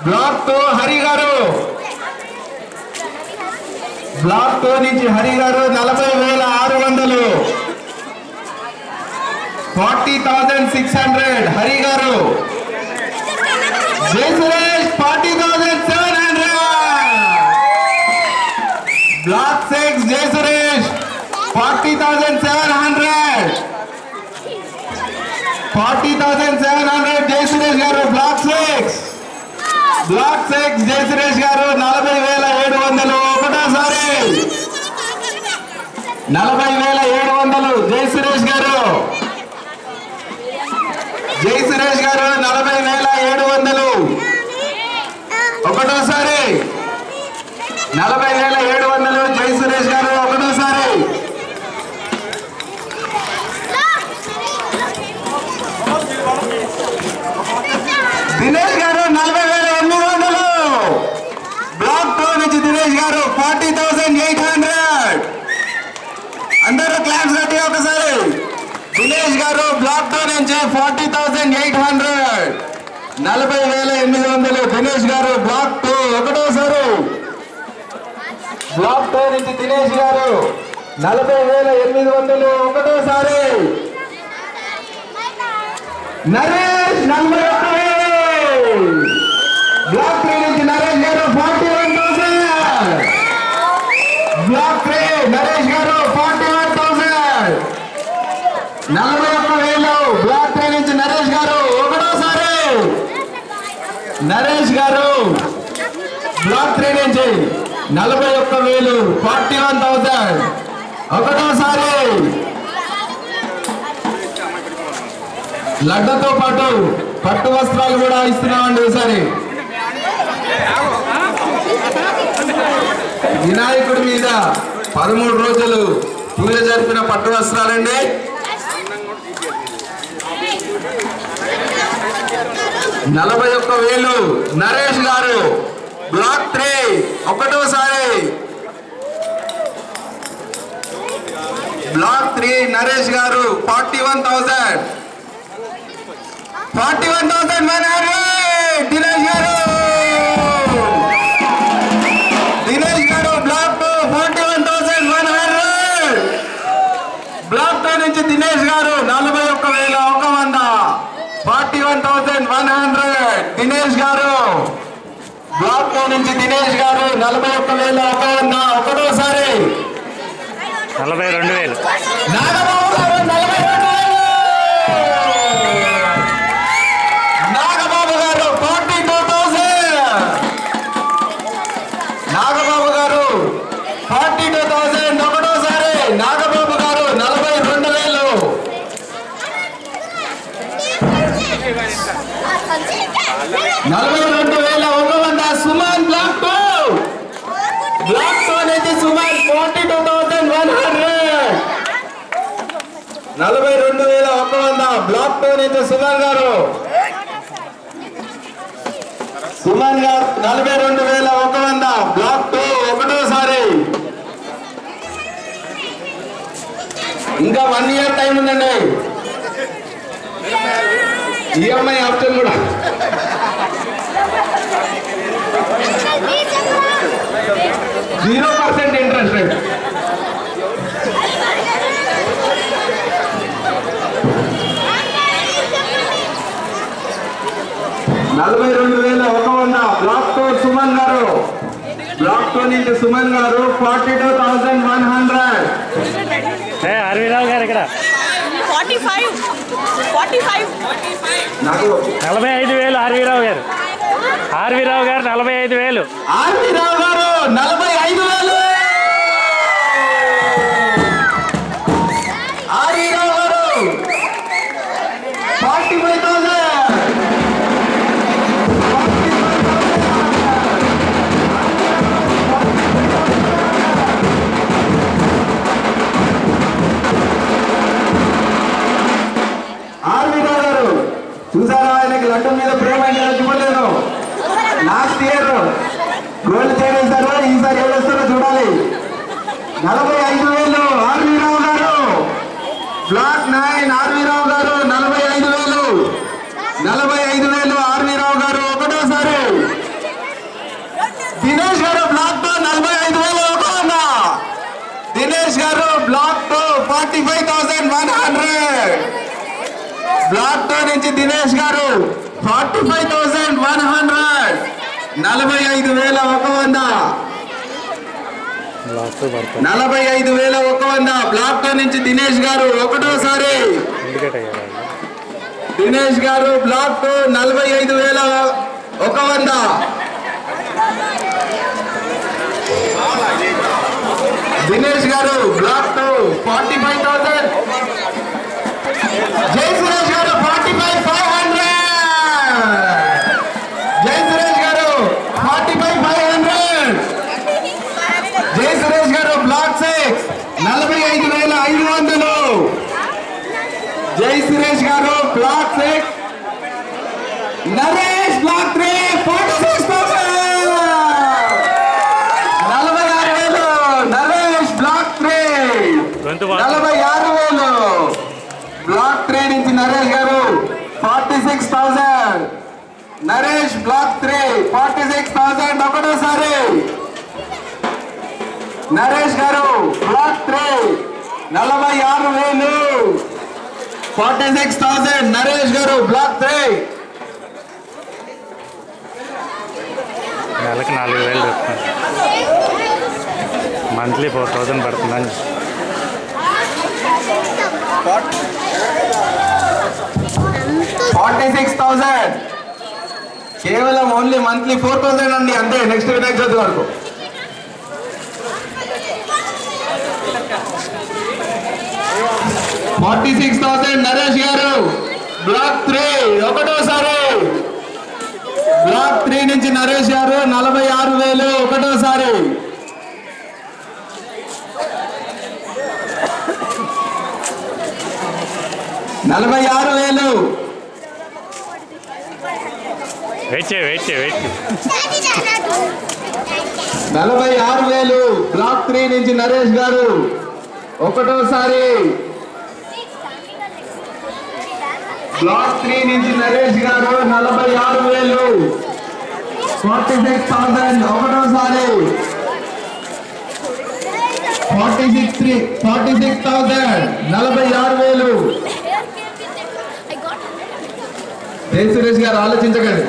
Black 2 Hari గారు, black 2 నుంచి హరి గారు 40,600, 40,600 హరి గారు. జై సురేష్ 40,700. బ్లాక్ 6 జై సురేష్ 40,700, 40,700 జై సురేష్ గారు. బ్లాక్ 6, బ్లాక్ 6 జై సురేష్ గారు 40,700 ఒకటోసారి. 40,700 జై సురేష్ గారు, జై సురేష్ గారు 40,700 ఒకటోసారి. 40,700 జై సురేష్ గారు ఒకటోసారి. దినేష్ గారు 40,800, బ్లాక్ 2 నుంచి దినేష్ గారు 40,800. అందరూ క్లాప్స్ కట్టి ఒకసారి. దినేష్ గారు బ్లాక్ 2 నుంచి 40,800, 40,800 దినేష్ గారు బ్లాక్ 2 ఒకటోసారి. బ్లాక్ 2 నుంచి దినేష్ గారు 40,800 ఒకటోసారి. నరేష్ 41,000, బ్లాక్ 3 నుంచి నరేష్ గారు 41,000, బ్లాక్ 3 నరేష్ గారు 41,000, 41,000 బ్లాక్ 3 నుంచి నరేష్ గారు ఒకటోసారి. నరేష్ గారు బ్లాక్ 3 నుంచి 41,000, 41,000 ఒకటోసారి. లడ్డతో పాటు పట్టు వస్త్రాలు కూడా ఇస్తున్నామండి. ఈసారి వినాయకుడి మీద 13 రోజులు పూజ జరిపిన పట్టు వస్త్రాలండి. $41,000 నరేష్ గారు బ్లాక్ 3 ఒకటోసారి. బ్లాక్ 3 నరేష్ గారు 41,000, 41,100 దినేష్ గారు. దినేష్ గారు బ్లాక్ 2 41,100, బ్లాక్ 2 నుంచి దినేష్ గారు 41,100, 41,100 దినేష్ గారు. బ్లాక్ 2 నుంచి దినేష్ గారు 41,100 ఒకటోసారి. 42,000 నాగబాబు గారు 42,000, నాగబాబు గారు 42,000, నాగబాబు గారు 42,000 ఒకటోసారి. నాగబాబు గారు 42,000, 42,100 సుమన్ బ్లాక్ 2, బ్లాక్ 2 నుంచి సుమన్ 42,100, 42,100 బ్లాక్ 2 నుంచి సుమన్ గారు. సుమన్ గారు 42,100 బ్లాక్ 2 ఒకటోసారి. ఇంకా 1 year టైం ఉందండి. ఈఎంఐ ఆప్షన్ కూడా. 0% ఇంట్రెస్ట్ రేట్. $42,100 బ్లాక్ 2 సుమన్ గారు, బ్లాక్ 2 నుంచి సుమన్ గారు 42,100. ఆర్వీరావు గారు ఇక్కడ 45,000 ఆర్వీరావు గారు, ఆర్వీరావు గారు 45,000, ఆర్వీరావు గారు 45,000, ఆర్వీరావు గారు 45,000, ఆర్వీరావు గారు. చూసారా ఆయనకి లడ్డు మీద ప్రేమ చూపలేదు. లాస్ట్ ఇయర్ గోల్డ్ చేశారు, ఈసారి ఏం వస్తారో చూడాలి. 45,000 ఆర్వీరావు గారు, బ్లాక్ 9 ఆర్వీరావు గారు 45,000, 45,000 ఆర్వీరావు గారు ఒకటోసారి. నుంచి దినేష్ గారు 45,100 45,100 45,100 బ్లాక్ టూ నుంచి దినేష్ గారు ఒకటోసారి దినేష్ గారు బ్లాక్ టూ 45,100 దినేష్ గారు బ్లాక్ టూ 45,000 జై సురేష్ గారు 45,500 జై సురేష్ గారు 45,500 జై సురేష్ గారు బ్లాక్ 6 45,500 జై సురేష్ గారు block 6 Naresh block 3 46,000 46,000 Naresh block 3 46,000 block 3 నుంచి నరేష్ గారు 46,000 నరేష్ బ్లాక్ 3 46,000 ఒకటోసారి నరేష్ గారు బ్లాక్ 3 46,000 46,000 నరేష్ గారు బ్లాక్ 3 నెలకి 4,000 చెప్తాను మంత్లీ 4,000 పడుతుందని 46,000 కేవలం ఓన్లీ మంత్లీ 4,000 అండి అంతే నెక్స్ట్ వినాయక చవితి వరకు 46,000 నరేష్ గారు బ్లాక్ 3 ఒకటోసారి బ్లాక్ 3 నుంచి నరేష్ గారు 46,000 ఒకటోసారి నలభై 46,000 బ్లాక్ 3 నుంచి నరేష్ గారు ఒకటోసారి బ్లాక్ 3 నుంచి నరేష్ గారు 46,000 46,000 ఒకటోసారి 46,000 46,000 జై సురేష్ గారు ఆలోచించకండి